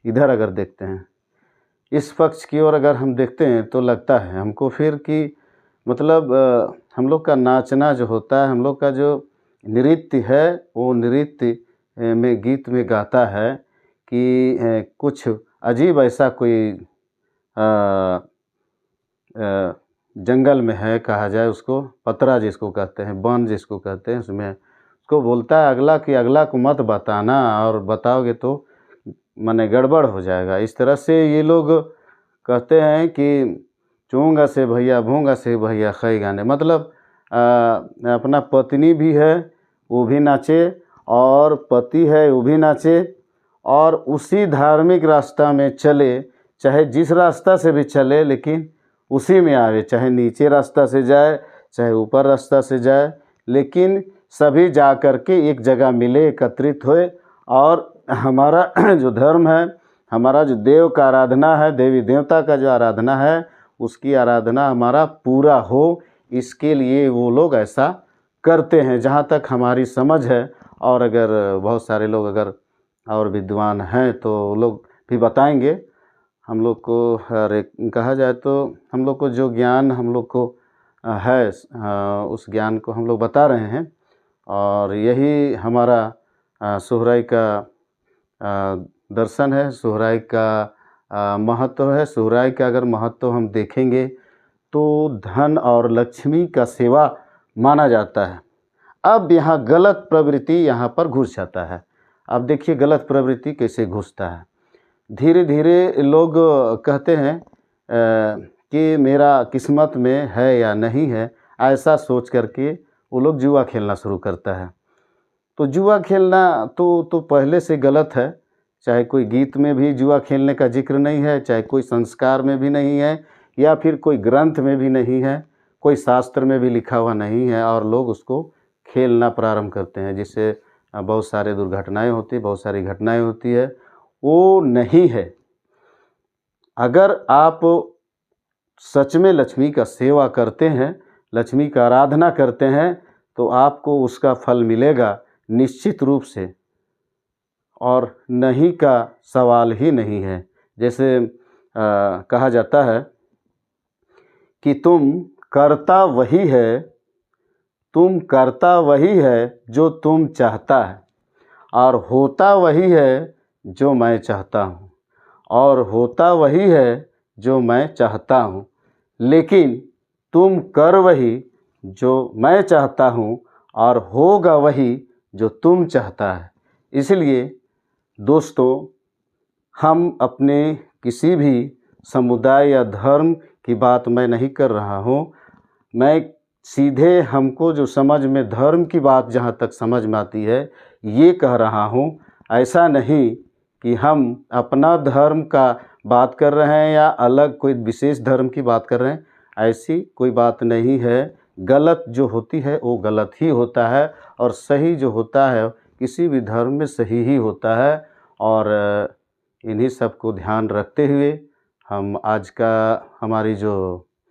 इधर अगर देखते हैं, इस पक्ष की ओर अगर हम देखते हैं तो लगता है हमको फिर कि मतलब हम लोग का नाचना जो होता है, हम लोग का जो नृत्य है, वो नृत्य में गीत में गाता है कि कुछ अजीब ऐसा कोई जंगल में है, कहा जाए उसको पतरा जिसको कहते हैं, वन जिसको कहते हैं, उसमें उसको बोलता है अगला कि अगला को मत बताना, और बताओगे तो माने गड़बड़ हो जाएगा। इस तरह से ये लोग कहते हैं कि चूँगा से भैया भूंगा से भैया खई गाने, मतलब अपना पत्नी भी है वो भी नाचे और पति है वो भी नाचे, और उसी धार्मिक रास्ता में चले, चाहे जिस रास्ता से भी चले लेकिन उसी में आवे, चाहे नीचे रास्ता से जाए चाहे ऊपर रास्ता से जाए, लेकिन सभी जा कर के एक जगह मिले, एकत्रित होए। और हमारा जो धर्म है, हमारा जो देव का आराधना है, देवी देवता का जो आराधना है, उसकी आराधना हमारा पूरा हो, इसके लिए वो लोग ऐसा करते हैं, जहाँ तक हमारी समझ है। और अगर बहुत सारे लोग अगर और विद्वान हैं तो वो लोग भी बताएंगे हम लोग को। हर एक कहा जाए तो हम लोग को जो ज्ञान हम लोग को है, उस ज्ञान को हम लोग बता रहे हैं। और यही हमारा सोहराई का दर्शन है, सोहराई का महत्व है। सोहराई का अगर महत्व हम देखेंगे तो धन और लक्ष्मी का सेवा माना जाता है। अब यहाँ गलत प्रवृत्ति यहाँ पर घुस जाता है। अब देखिए गलत प्रवृत्ति कैसे घुसता है। धीरे धीरे लोग कहते हैं कि मेरा किस्मत में है या नहीं है, ऐसा सोच करके वो लोग जुआ खेलना शुरू करता है। तो जुआ खेलना तो पहले से गलत है। चाहे कोई गीत में भी जुआ खेलने का जिक्र नहीं है, चाहे कोई संस्कार में भी नहीं है, या फिर कोई ग्रंथ में भी नहीं है, कोई शास्त्र में भी लिखा हुआ नहीं है, और लोग उसको खेलना प्रारंभ करते हैं, जिससे बहुत सारे दुर्घटनाएं होती, बहुत सारी घटनाएं होती है। वो नहीं है। अगर आप सच में लक्ष्मी का सेवा करते हैं, लक्ष्मी का आराधना करते हैं, तो आपको उसका फल मिलेगा निश्चित रूप से, और नहीं का सवाल ही नहीं है। जैसे कहा जाता है कि तुम करता वही है जो तुम चाहता है, और होता वही है जो मैं चाहता हूँ, और होता वही है जो मैं चाहता हूँ, लेकिन तुम कर वही जो मैं चाहता हूँ, और होगा वही जो तुम चाहता है। इसलिए दोस्तों, हम अपने किसी भी समुदाय या धर्म की बात मैं नहीं कर रहा हूँ। मैं सीधे हमको जो समझ में धर्म की बात जहाँ तक समझ में आती है ये कह रहा हूँ। ऐसा नहीं कि हम अपना धर्म का बात कर रहे हैं या अलग कोई विशेष धर्म की बात कर रहे हैं, ऐसी कोई बात नहीं है। गलत जो होती है वो गलत ही होता है, और सही जो होता है किसी भी धर्म में सही ही होता है। और इन्हीं सब को ध्यान रखते हुए हम आज का हमारी जो